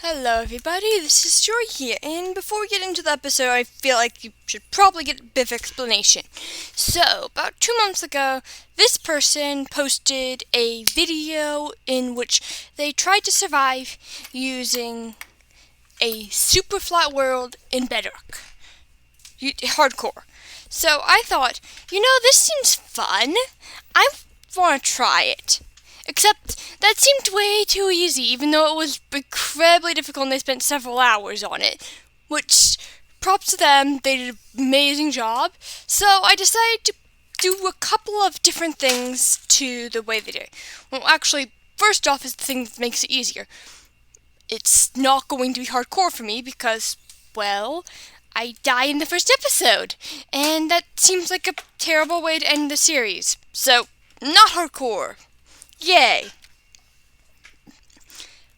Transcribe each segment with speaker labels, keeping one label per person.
Speaker 1: Hello everybody, this is Joy here, and before we get into the episode, I feel like you should probably get a bit of explanation. So, about 2 months ago, this person posted a video in which they tried to survive using a super flat world in Bedrock. Hardcore. So I thought, this seems fun. I want to try it. Except that seemed way too easy, even though it was incredibly difficult and they spent several hours on it. Which, props to them, they did an amazing job. So I decided to do a couple of different things to the way they did it. Well, actually, first off is the thing that makes it easier. It's not going to be hardcore for me because, well, I die in the first episode. And that seems like a terrible way to end the series. So, not hardcore. Yay!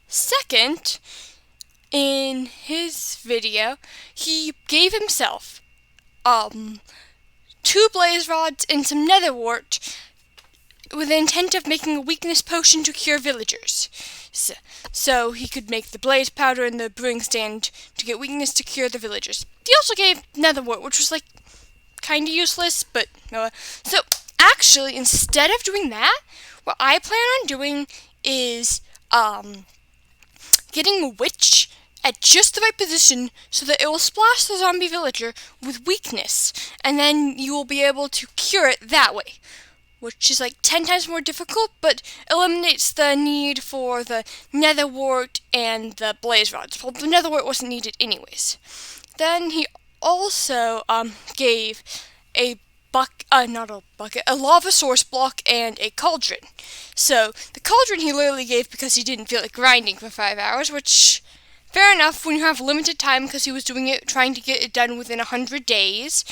Speaker 1: Second, in his video, he gave himself 2 blaze rods and some nether wart with the intent of making a weakness potion to cure villagers. So he could make the blaze powder and the brewing stand to get weakness to cure the villagers. He also gave nether wart, which was like kind of useless, but so actually instead of doing that, what I plan on doing is getting a witch at just the right position so that it will splash the zombie villager with weakness, and then you will be able to cure it that way, which is like 10 times more difficult, but eliminates the need for the nether wart and the blaze rods. Well, the nether wart wasn't needed anyways. Then he also gave a lava source block and a cauldron. So the cauldron he literally gave because he didn't feel like grinding for 5 hours, which fair enough when you have limited time because he was trying to get it done within 100 days,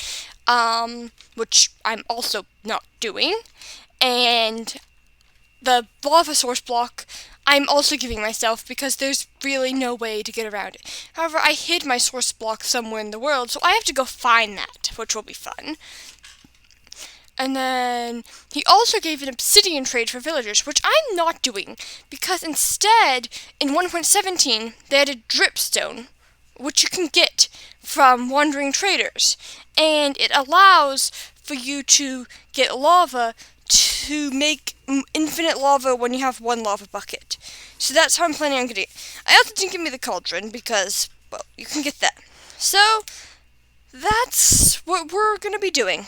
Speaker 1: which I'm also not doing. And the lava source block I'm also giving myself because there's really no way to get around it. However, I hid my source block somewhere in the world, so I have to go find that, which will be fun. And then he also gave an obsidian trade for villagers, which I'm not doing, because instead, in 1.17, they added dripstone, which you can get from wandering traders. And it allows for you to get lava to make infinite lava when you have 1 lava bucket. So that's how I'm planning on getting it. I also didn't give me the cauldron, because, well, you can get that. So, that's what we're going to be doing.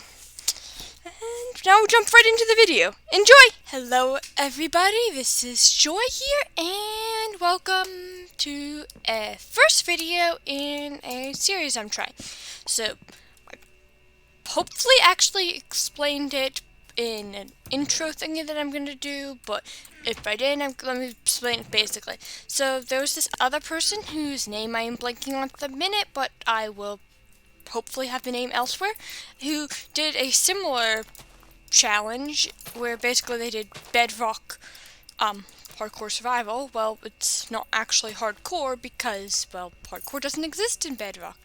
Speaker 1: And now we'll jump right into the video. Enjoy! Hello everybody, this is Joy here, and welcome to a first video in a series I'm trying. So, I hopefully actually explained it in an intro thingy that I'm going to do, but if I didn't, let me explain it basically. So, there was this other person whose name I am blanking on at the minute, but I will hopefully have the name elsewhere, who did a similar challenge where basically they did Bedrock hardcore survival. Well, it's not actually hardcore because, well, hardcore doesn't exist in Bedrock.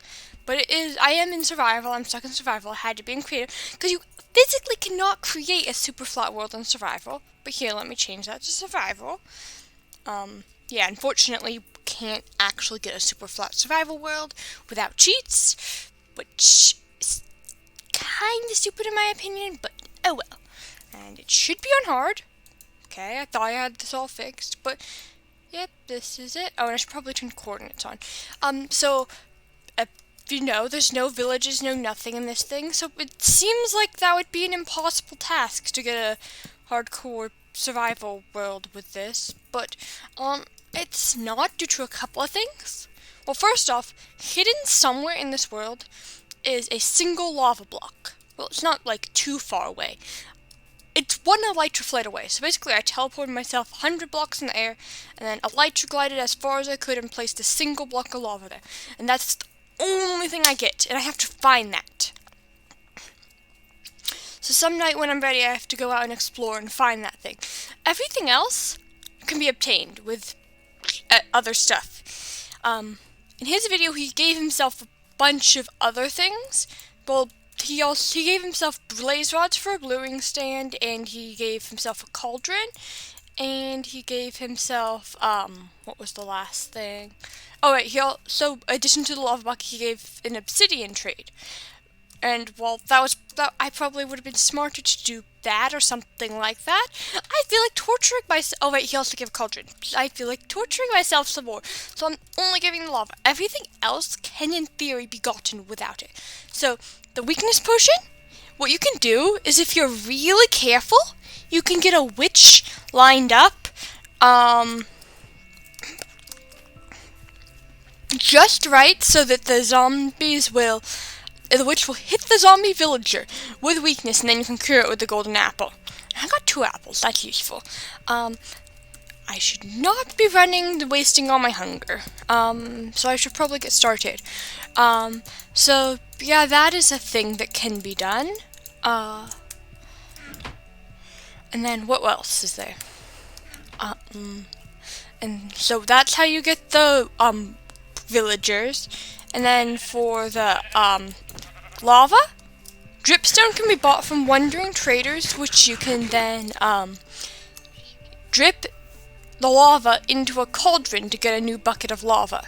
Speaker 1: But it is, I am in survival, I'm stuck in survival, I had to be in creative, because you physically cannot create a super flat world in survival. But here, let me change that to survival. Yeah, unfortunately, you can't actually get a super flat survival world without cheats, which is kind of stupid in my opinion, but oh well. And it should be on hard. Okay, I thought I had this all fixed, but yep, this is it. Oh, and I should probably turn coordinates on. So, you know, there's no villages, no nothing in this thing, so it seems like that would be an impossible task to get a hardcore survival world with this, but, it's not due to a couple of things. Well, first off, hidden somewhere in this world is a single lava block. Well, it's not, like, too far away. It's 1 elytra flight away. So basically, I teleported myself 100 blocks in the air, and then elytra glided as far as I could and placed a single block of lava there. And that's the only thing I get, and I have to find that. So some night when I'm ready, I have to go out and explore and find that thing. Everything else can be obtained with other stuff. In his video, he gave himself a bunch of other things. Well, he gave himself blaze rods for a brewing stand, and he gave himself a cauldron, and he gave himself, what was the last thing? Oh, right, he also, in addition to the lava bucket, he gave an obsidian trade. And, well, that I probably would have been smarter to do that or something like that. I feel like torturing myself. Oh, wait, he also gave a cauldron. I feel like torturing myself some more. So I'm only giving the lava. Everything else can, in theory, be gotten without it. So, the weakness potion, what you can do is if you're really careful, you can get a witch lined up, just right so that the witch will hit the zombie villager with weakness, and then you can cure it with the golden apple. I got 2 apples, that's useful. I should not be wasting all my hunger. So I should probably get started. So, yeah, that is a thing that can be done. And then, what else is there? And so that's how you get the, villagers. And then for the, lava, dripstone can be bought from wandering traders, which you can then, drip the lava into a cauldron to get a new bucket of lava.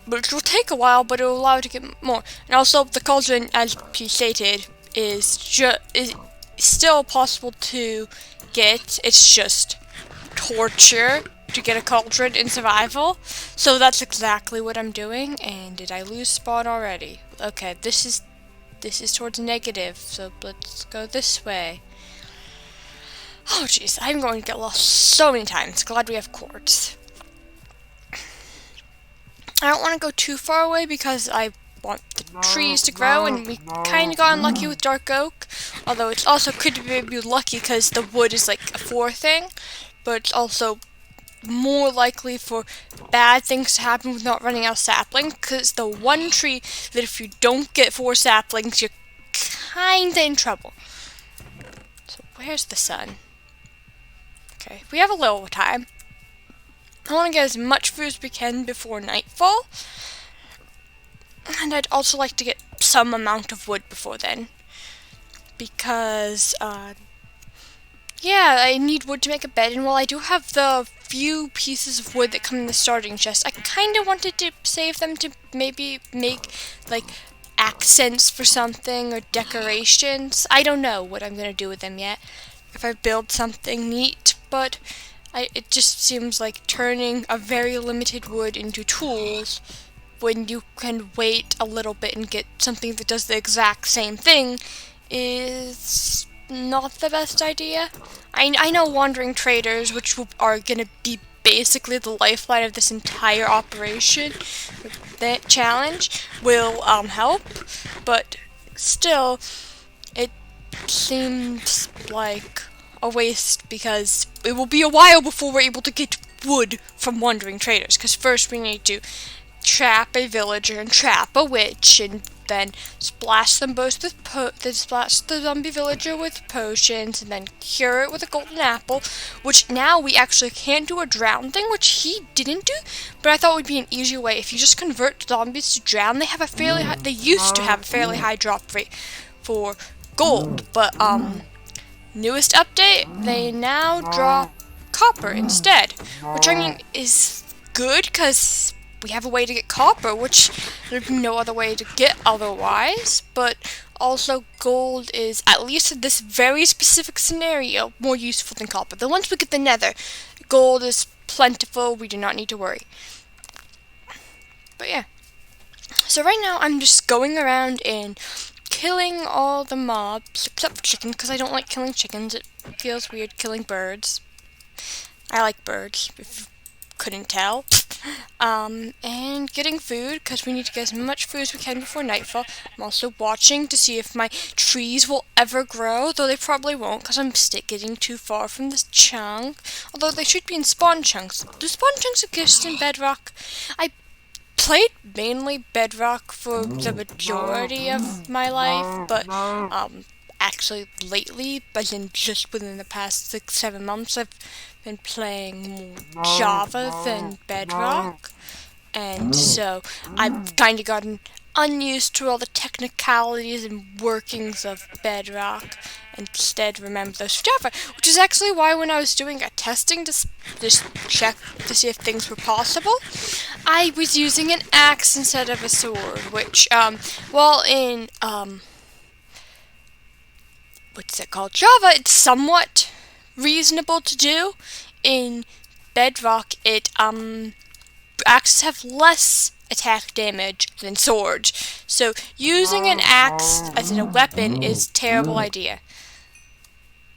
Speaker 1: Which will take a while, but it will allow you to get more. And also, the cauldron, as he stated, is still possible to get. It's just torture to get a cauldron in survival. So that's exactly what I'm doing. And did I lose spawn already? Okay, this is towards negative, so let's go this way. Oh jeez, I'm going to get lost so many times. Glad we have quartz. I don't want to go too far away because I want the trees to grow, and we kind of got unlucky with dark oak. Although it's also could be lucky because the wood is like a 4 thing, but it's also more likely for bad things to happen with not running out of saplings, because the one tree that if you don't get 4 saplings, you're kinda in trouble. So where's the sun? Okay, we have a little time. I want to get as much food as we can before nightfall, and I'd also like to get some amount of wood before then, because yeah, I need wood to make a bed, and while I do have the few pieces of wood that come in the starting chest, I kind of wanted to save them to maybe make, like, accents for something or decorations. I don't know what I'm going to do with them yet, if I build something neat, but it just seems like turning a very limited wood into tools when you can wait a little bit and get something that does the exact same thing is not the best idea. I know wandering traders, which are going to be basically the lifeline of this entire operation, that challenge, will help, but still, it seems like a waste because it will be a while before we're able to get wood from wandering traders, because first we need to trap a villager and trap a witch, and then splash them both with splash the zombie villager with potions, and then cure it with a golden apple, which now we actually can't do a drown thing, which he didn't do, but I thought would be an easier way. If you just convert zombies to drown, they used to have a fairly high drop rate for gold, but newest update, they now drop copper instead, which I mean is good because we have a way to get copper, which there's no other way to get otherwise, but also gold is, at least in this very specific scenario, more useful than copper. Then once we get the nether, gold is plentiful, we do not need to worry. But yeah, so right now I'm just going around and killing all the mobs, except for chickens, because I don't like killing chickens. It feels weird killing birds. I like birds, if you couldn't tell. And getting food, because we need to get as much food as we can before nightfall. I'm also watching to see if my trees will ever grow, though they probably won't, because I'm getting too far from this chunk. Although they should be in spawn chunks. Do spawn chunks exist in Bedrock? I played mainly Bedrock for the majority of my life, but actually lately, but in just within the past 6-7 months, I've been playing more Java than Bedrock, and so I've kind of gotten unused to all the technicalities and workings of Bedrock, and instead remember those from Java, which is actually why when I was doing a testing to just check to see if things were possible, I was using an axe instead of a sword, which, well, in, what's it called, Java, it's somewhat reasonable to do. In Bedrock, axes have less attack damage than swords, so using an axe as a weapon is a terrible idea.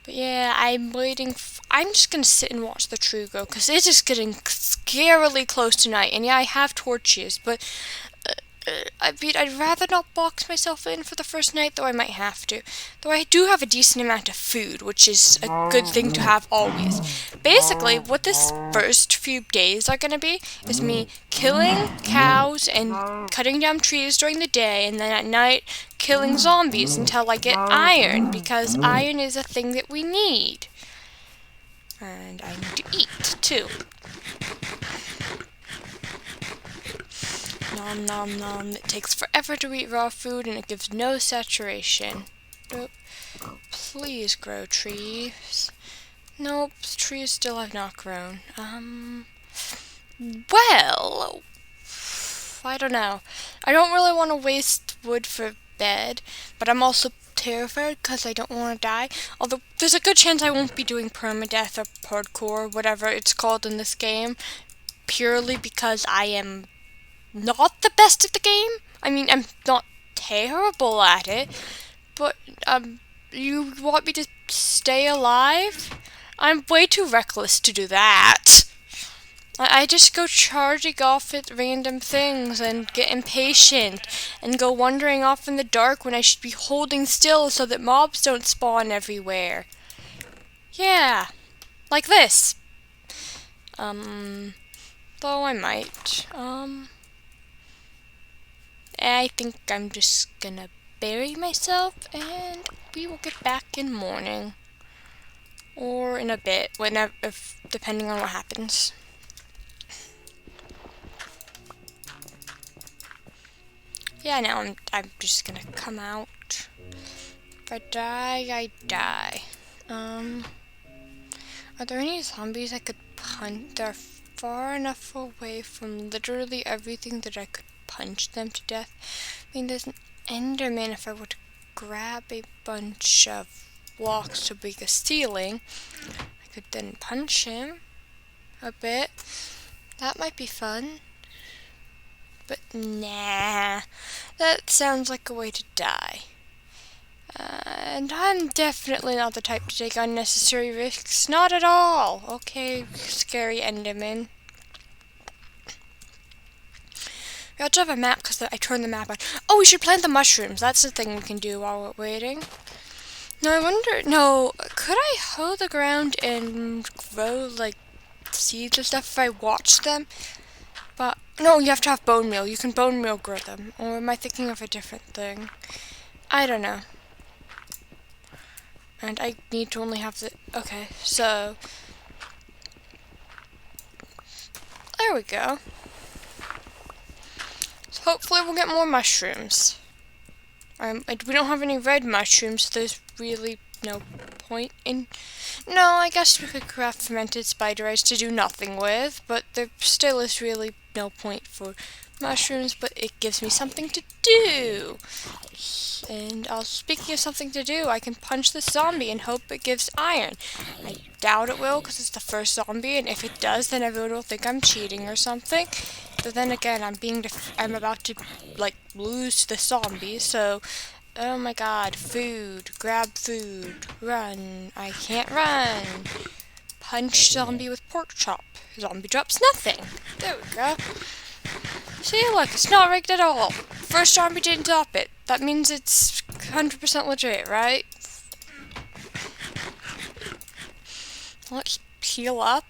Speaker 1: But yeah, I'm waiting. I'm just gonna sit and watch the tree grow because it is getting scarily close to night. And yeah, I have torches, but I mean, I'd rather not box myself in for the first night, though I might have to. Though I do have a decent amount of food, which is a good thing to have always. Basically, what this first few days are going to be is me killing cows and cutting down trees during the day, and then at night killing zombies until I get iron, because iron is a thing that we need. And I need to eat, too. Nom nom nom. It takes forever to eat raw food and it gives no saturation. Nope. Please grow trees. Nope, trees still have not grown. Well, I don't know. I don't really want to waste wood for bed, but I'm also terrified because I don't want to die. Although there's a good chance I won't be doing permadeath or hardcore, whatever it's called in this game, purely because I am not the best at the game. I mean, I'm not terrible at it, but, you want me to stay alive? I'm way too reckless to do that. I just go charging off at random things and get impatient and go wandering off in the dark when I should be holding still so that mobs don't spawn everywhere. Yeah, like this. Though I might, I think I'm just gonna bury myself and we will get back in morning. Or in a bit, whenever, depending on what happens. Yeah, now I'm just gonna come out. If I die, I die. Are there any zombies I could punch? They're far enough away from literally everything that I could punch them to death. I mean, there's an Enderman if I were to grab a bunch of blocks to break a ceiling. I could then punch him a bit. That might be fun. But nah, that sounds like a way to die. And I'm definitely not the type to take unnecessary risks. Not at all. Okay, scary Enderman. We ought to have a map because I turned the map on. Oh, we should plant the mushrooms. That's the thing we can do while we're waiting. No, I wonder, no, could I hoe the ground and grow, like, seeds and stuff if I watch them? But, no, you have to have bone meal. You can bone meal grow them. Or am I thinking of a different thing? I don't know. And I need to only have the, okay, so, there we go. So hopefully we'll get more mushrooms. We don't have any red mushrooms, so there's really no point in... No, I guess we could craft fermented spider eggs to do nothing with, but there still is really no point for mushrooms, but it gives me something to do. And speaking of something to do, I can punch this zombie and hope it gives iron. I doubt it will, because it's the first zombie, and if it does, then everyone will think I'm cheating or something. But then again, I'm about to, like, lose to the zombie, so... Oh my god, food, grab food, run, I can't run. Punch zombie with pork chop. Zombie drops nothing. There we go. See, look, it's not rigged at all. First zombie didn't drop it. That means it's 100% legit, right? Let's heal up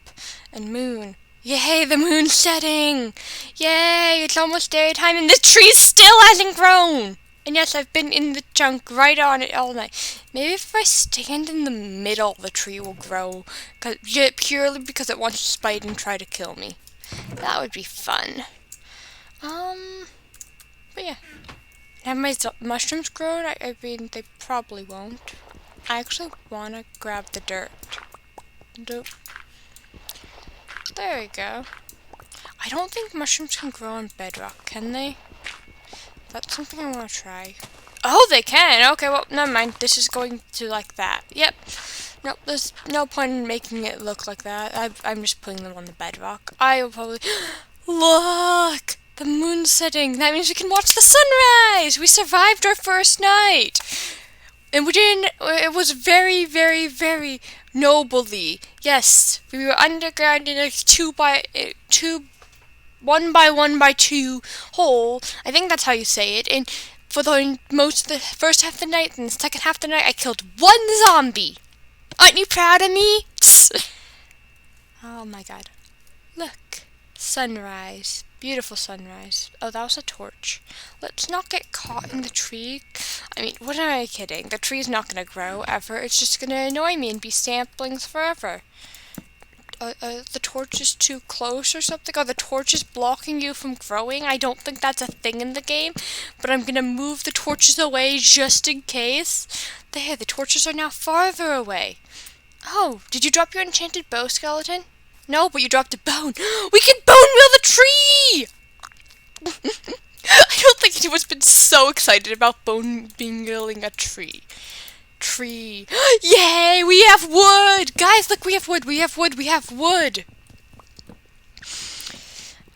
Speaker 1: and moon. Yay, the moon's setting! Yay, it's almost daytime and the tree still hasn't grown! And yes, I've been in the chunk right on it all night. Maybe if I stand in the middle, the tree will grow. Purely because it wants to spite and try to kill me. That would be fun. But yeah. Have my mushrooms grown? I mean, they probably won't. I actually want to grab the dirt. Dope. There we go. I don't think mushrooms can grow on bedrock, can they? That's something I want to try. Oh, they can! Okay, well, never mind. This is going to like that. Yep. Nope, there's no point in making it look like that. I'm just putting them on the bedrock. I will probably... Look! The moon's setting. That means we can watch the sunrise! We survived our first night! And we didn't... It was very, very, very nobly. Yes, we were underground in a 1 by 1 by 2 hole. I think that's how you say it. And for the most of the first half of the night and the second half of the night, I killed 1 zombie. Aren't you proud of me? Oh my god. Look. Sunrise. Beautiful sunrise. Oh, that was a torch. Let's not get caught in the tree. I mean, what am I kidding? The tree's not going to grow ever. It's just going to annoy me and be saplings forever. The torch is too close or something? Oh, the torch is blocking you from growing? I don't think that's a thing in the game, but I'm gonna move the torches away just in case. There, the torches are now farther away. Oh, did you drop your enchanted bow, skeleton? No, but you dropped a bone. We can bone wheel the tree! I don't think anyone's been so excited about bone wheeling a tree. Yay, we have wood! Guys, look, we have wood, we have wood, we have wood!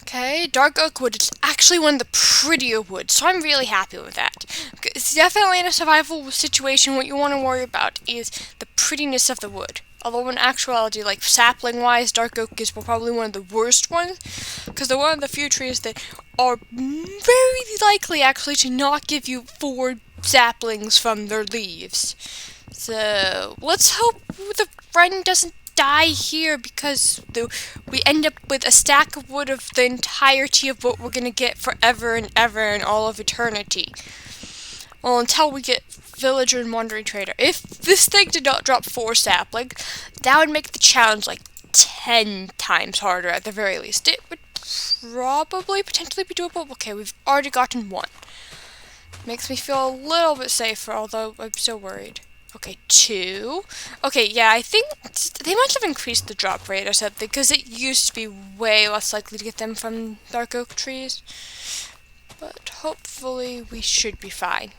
Speaker 1: Okay, dark oak wood is actually one of the prettier woods, so I'm really happy with that. It's definitely in a survival situation. What you want to worry about is the prettiness of the wood. Although in actuality, like sapling-wise, dark oak is probably one of the worst ones, because they're one of the few trees that are very likely actually to not give you 4 saplings from their leaves. So let's hope the friend doesn't die here because we end up with a stack of wood of the entirety of what we're gonna get forever and ever and all of eternity. Well, until we get villager and wandering trader. If this thing did not drop 4 saplings, that would make the challenge like 10 times harder at the very least. It would probably potentially be doable. Okay, we've already gotten 1. Makes me feel a little bit safer, although I'm still worried. Okay, 2. Okay, yeah, I think they must have increased the drop rate or something, because it used to be way less likely to get them from dark oak trees. But hopefully we should be fine.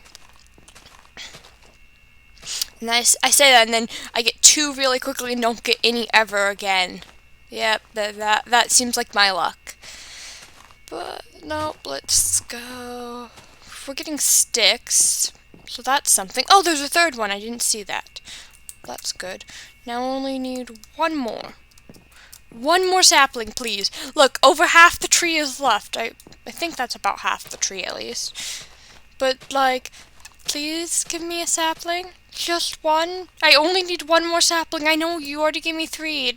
Speaker 1: And I say that, and then I get 2 really quickly and don't get any ever again. Yep, that seems like my luck. But, nope, let's go. We're getting sticks, so that's something. Oh, there's a 3rd one. I didn't see that. That's good. Now I only need 1 more. 1 more sapling, please. Look, over half the tree is left. I think that's about half the tree, at least. But, like, please give me a sapling. Just 1. I only need 1 more sapling. I know you already gave me 3,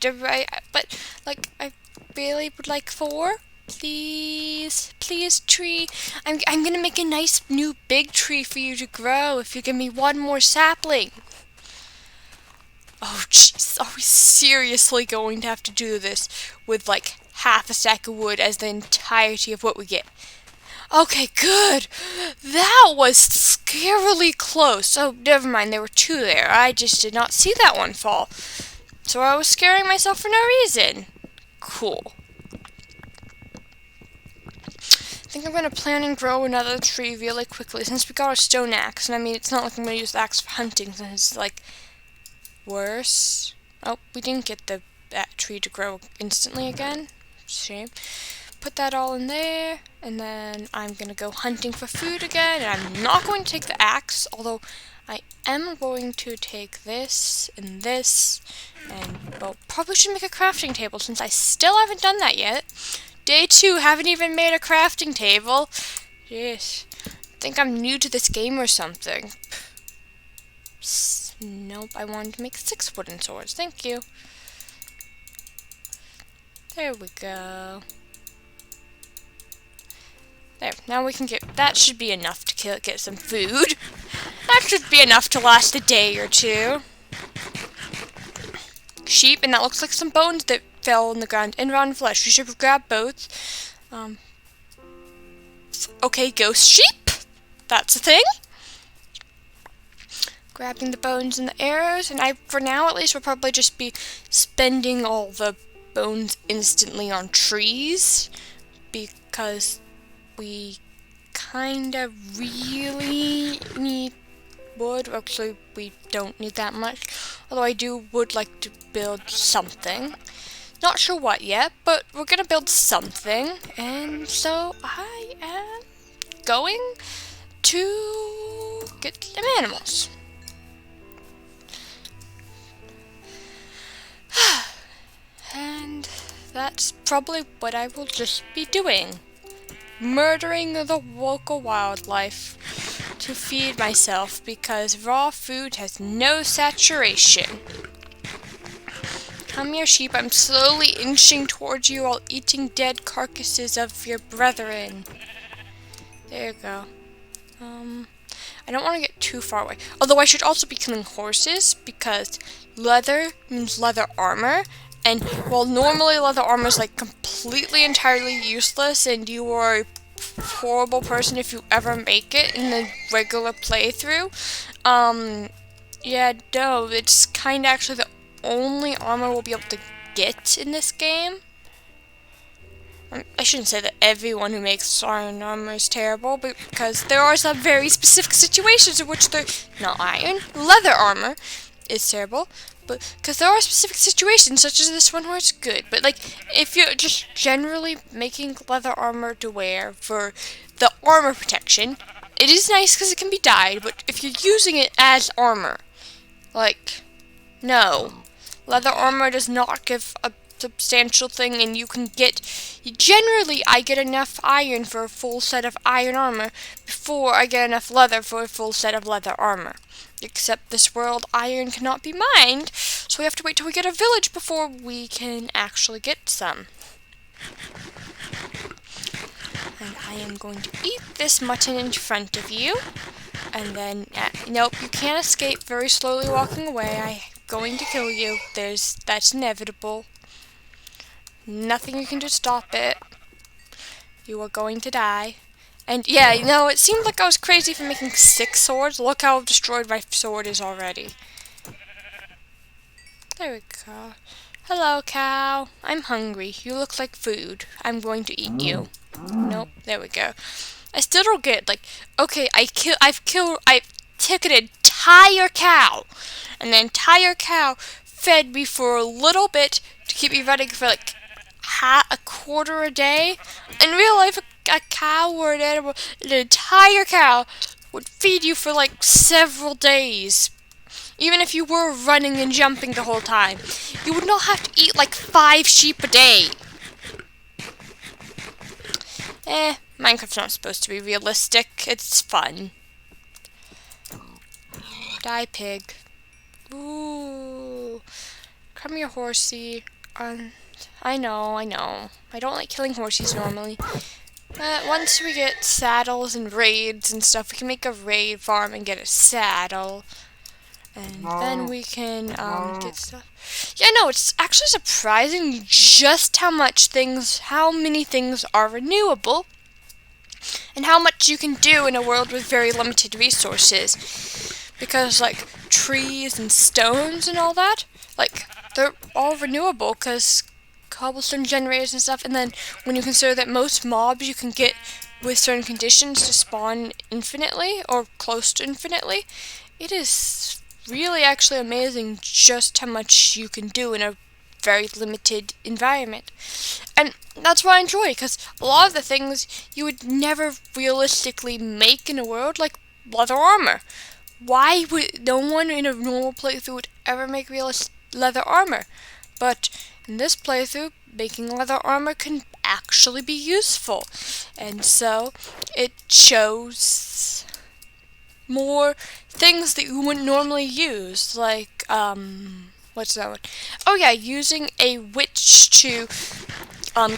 Speaker 1: but, like, I really would like 4. Please, please, tree. I'm gonna make a nice new big tree for you to grow if you give me 1 more sapling. Oh, jeez, are we seriously going to have to do this with like half a stack of wood as the entirety of what we get? Okay, good. That was scarily close. Oh, never mind. There were 2 there. I just did not see that one fall. So I was scaring myself for no reason. Cool. I think I'm going to plan and grow another tree really quickly since we got a stone axe. And I mean, it's not like I'm going to use the axe for hunting since it's like worse. Oh, we didn't get that tree to grow instantly again. Shame. Put that all in there. And then I'm going to go hunting for food again. And I'm not going to take the axe, although I am going to take this and this. And, well, probably should make a crafting table since I still haven't done that yet. Day 2, haven't even made a crafting table. Yes. I think I'm new to this game or something. Nope, I wanted to make 6 wooden swords. Thank you. There we go. There, now we can get... That should be enough to get some food. That should be enough to last a day or 2. Sheep, and that looks like some bones that fell on the ground and rotten flesh. We should grab both. Okay, ghost sheep. That's a thing. Grabbing the bones and the arrows, and for now at least, will probably just be spending all the bones instantly on trees, because we kinda really need wood. Actually, we don't need that much, although I would like to build something. Not sure what yet, but we're gonna build something, and so I am going to get some animals. And that's probably what I will just be doing. Murdering the local wildlife to feed myself, because raw food has no saturation. Come here, sheep. I'm slowly inching towards you while eating dead carcasses of your brethren. There you go. I don't want to get too far away. Although I should also be killing horses, because leather means leather armor. And while normally leather armor is like completely entirely useless, and you are a horrible person if you ever make it in the regular playthrough, yeah, no, it's kind of actually the only armor we'll be able to get in this game. I shouldn't say that everyone who makes iron armor is terrible, but because there are some very specific situations in which leather armor is terrible, but because there are specific situations such as this one where it's good. But like, if you're just generally making leather armor to wear for the armor protection, it is nice because it can be dyed, but if you're using it as armor, like, no. Leather armor does not give a substantial thing, and you can get, generally I get enough iron for a full set of iron armor before I get enough leather for a full set of leather armor. Except this world, iron cannot be mined, so we have to wait till we get a village before we can actually get some. And I am going to eat this mutton in front of you, and then, nope, you can't escape very slowly walking away. I'm going to kill you. That's inevitable. Nothing you can do to stop it. You are going to die. And yeah, it seemed like I was crazy for making 6 swords. Look how destroyed my sword is already. There we go. Hello, cow. I'm hungry. You look like food. I'm going to eat you. Nope. There we go. I still don't get, like, okay, I took an entire cow, and the entire cow fed me for a little bit to keep me running for like a quarter a day. In real life, a cow or an animal, an entire cow would feed you for like several days. Even if you were running and jumping the whole time, you would not have to eat like 5 sheep a day. Minecraft's not supposed to be realistic. It's fun. Die, pig. Ooh. Come here, horsey. I know. I don't like killing horses normally. But once we get saddles and raids and stuff, we can make a raid farm and get a saddle. And then we can get stuff. Yeah, no, it's actually surprising just how many things are renewable, and how much you can do in a world with very limited resources. Because, like, trees and stones and all that, like, they're all renewable because cobblestone generators and stuff. And then when you consider that most mobs you can get with certain conditions to spawn infinitely or close to infinitely, it is really actually amazing just how much you can do in a very limited environment. And that's what I enjoy, because a lot of the things you would never realistically make in a world, like leather armor. Why would no one in a normal playthrough would ever make leather armor? But in this playthrough, making leather armor can actually be useful. And so it shows more things that you wouldn't normally use, like, what's that one? Oh yeah, using a witch to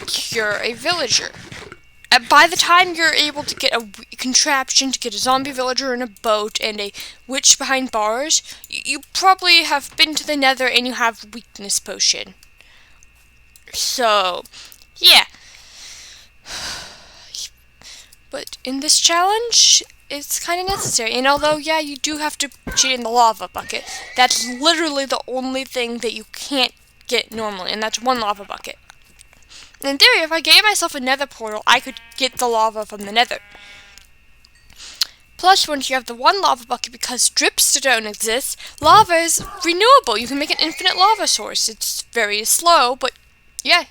Speaker 1: cure a villager. By the time you're able to get a contraption to get a zombie villager in a boat and a witch behind bars, you probably have been to the nether and you have weakness potion. So, yeah. But in this challenge, it's kind of necessary. And although, yeah, you do have to cheat in the lava bucket, that's literally the only thing that you can't get normally, and that's one lava bucket. In theory, if I gave myself a nether portal, I could get the lava from the nether. Plus, once you have the one lava bucket, because dripstone exists, lava is renewable. You can make an infinite lava source. It's very slow, but yeah.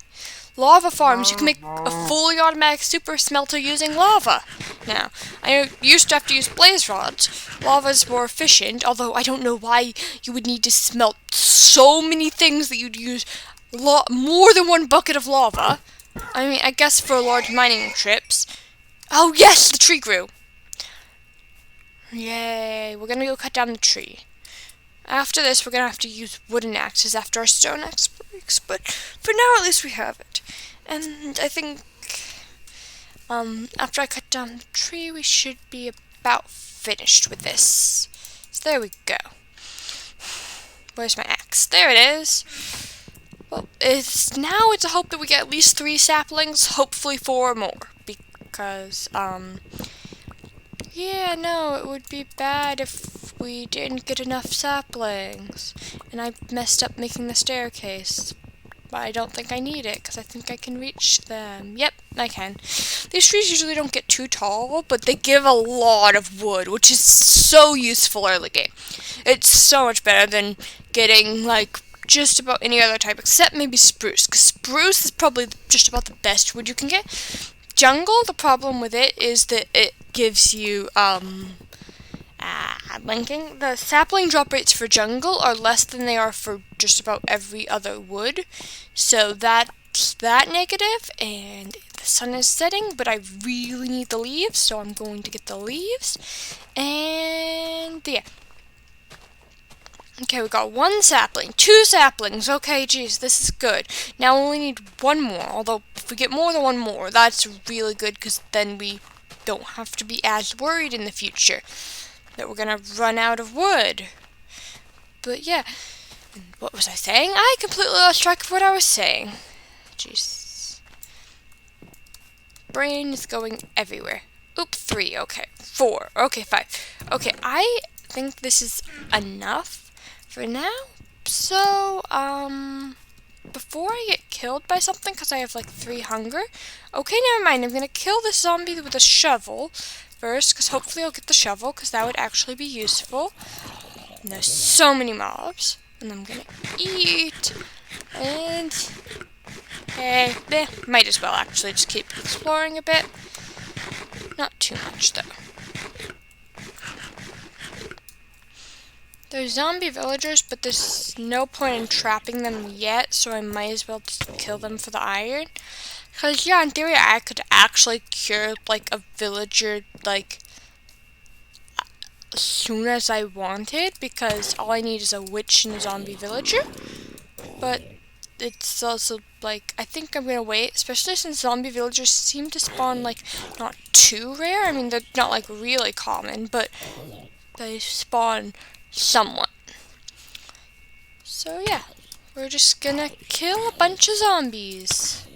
Speaker 1: Lava farms, you can make a fully automatic super smelter using lava. Now, I used to have to use blaze rods. Lava's more efficient, although I don't know why you would need to smelt so many things that you'd use more than one bucket of lava. I mean, I guess for large mining trips. Oh yes, the tree grew. Yay, we're gonna go cut down the tree. After this, we're gonna have to use wooden axes after our stone axe breaks, but for now, at least we have it. And I think, after I cut down the tree, we should be about finished with this. So there we go. Where's my axe? There it is. Well, it's a hope that we get at least 3 saplings, hopefully 4 or more, because, yeah, no, it would be bad if we didn't get enough saplings. And I messed up making the staircase. But I don't think I need it, because I think I can reach them. Yep, I can. These trees usually don't get too tall, but they give a lot of wood, which is so useful early game. It's so much better than getting, like, just about any other type, except maybe spruce, because spruce is probably just about the best wood you can get. Jungle, the problem with it is that it gives you, linking. The sapling drop rates for jungle are less than they are for just about every other wood. So that's that negative, and the sun is setting, but I really need the leaves, so I'm going to get the leaves. And yeah. Okay, we got 1 sapling, 2 saplings. Okay, geez, this is good. Now we only need 1 more, although if we get more than 1 more, that's really good, because then we don't have to be as worried in the future that we're gonna run out of wood. But yeah, and what was I saying? I completely lost track of what I was saying. Jeez. Brain is going everywhere. Oop, 3, okay. 4, okay, 5. Okay, I think this is enough for now. So, before I get killed by something, because I have like 3 hunger. Okay, never mind, I'm gonna kill this zombie with a shovel first, because hopefully I'll get the shovel, because that would actually be useful. And there's so many mobs. And I'm gonna eat. And might as well actually just keep exploring a bit. Not too much though. There's zombie villagers, but there's no point in trapping them yet, so I might as well just kill them for the iron. Because, yeah, in theory, I could actually cure, like, a villager, like, as soon as I wanted, because all I need is a witch and a zombie villager. But it's also, like, I think I'm gonna wait, especially since zombie villagers seem to spawn, like, not too rare. I mean, they're not, like, really common, but they spawn somewhat. So, yeah, we're just gonna kill a bunch of zombies.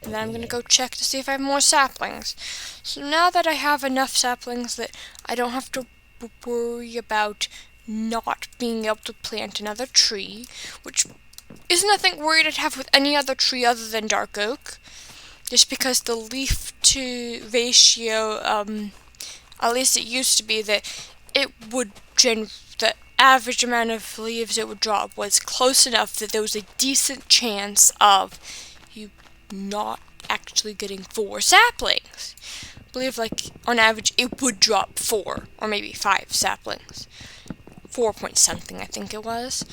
Speaker 1: And then I'm going to go check to see if I have more saplings. So now that I have enough saplings that I don't have to worry about not being able to plant another tree, which isn't a thing worried I'd have with any other tree other than dark oak, just because the leaf to ratio, at least it used to be that it would the average amount of leaves it would drop was close enough that there was a decent chance of you not actually getting 4 saplings. I believe, like, on average, it would drop 4 or maybe 5 saplings. 4 point something, I think it was.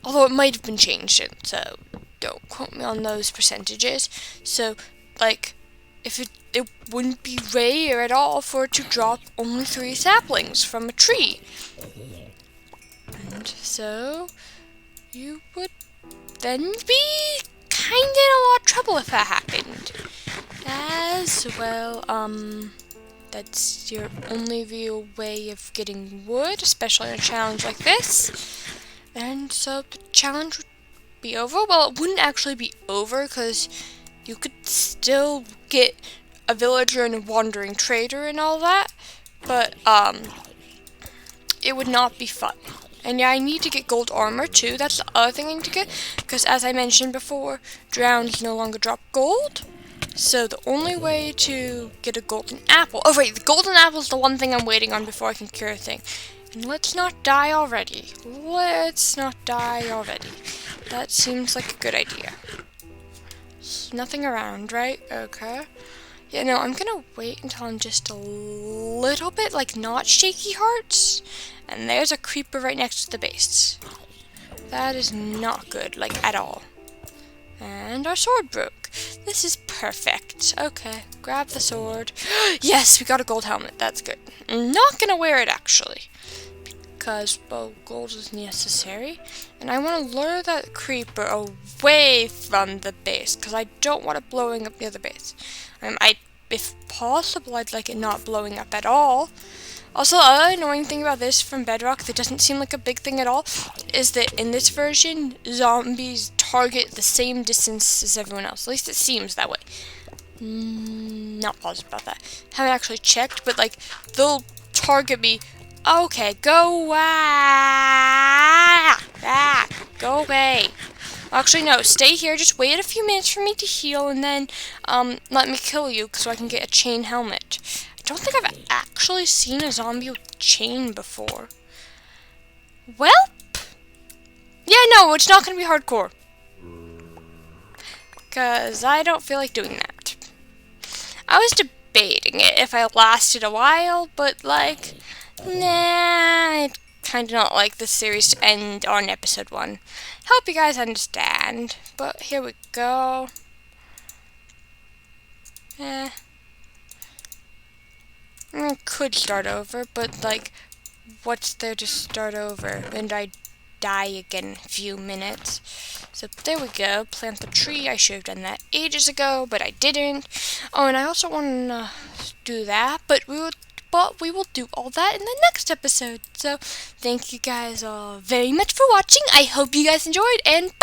Speaker 1: Although it might have been changed, so don't quote me on those percentages. So, like, if it wouldn't be rare at all for it to drop only 3 saplings from a tree. And so, you would then be kind of in a lot of trouble if that happened. As well, that's your only real way of getting wood, especially in a challenge like this. And so the challenge would be over. Well, it wouldn't actually be over, because you could still get a villager and a wandering trader and all that, but it would not be fun. And yeah, I need to get gold armor too. That's the other thing I need to get, because as I mentioned before, drowns no longer drop gold. So the only way to get a golden apple... Oh wait, the golden apple is the one thing I'm waiting on before I can cure a thing. And let's not die already. Let's not die already. That seems like a good idea. There's nothing around, right? Okay. Yeah, no, I'm gonna wait until I'm just a little bit, like, not shaky hearts. And there's a creeper right next to the base. That is not good, like, at all. And our sword broke. This is perfect. Okay, grab the sword. Yes, we got a gold helmet. That's good. I'm not gonna wear it, actually, because, well, gold is necessary. And I want to lure that creeper away from the base, because I don't want it blowing up near the base. If possible, I'd like it not blowing up at all. Also, the other annoying thing about this from Bedrock that doesn't seem like a big thing at all is that in this version, zombies target the same distance as everyone else. At least it seems that way. Not positive about that. Haven't actually checked, but, like, they'll target me. Okay, go go away. Actually, no, stay here. Just wait a few minutes for me to heal, and then let me kill you so I can get a chain helmet. I don't think I've actually seen a zombie with chain before. Well, yeah, no, it's not going to be hardcore, because I don't feel like doing that. I was debating it if I lasted a while, but, like, nah, I'd kind of not like this series to end on episode 1. Hope you guys understand, but here we go. I could start over, but, like, what's there to start over? And I die again in a few minutes. So there we go, plant the tree. I should have done that ages ago, but I didn't. Oh, and I also want to do that, but we will do all that in the next episode. So thank you guys all very much for watching. I hope you guys enjoyed, and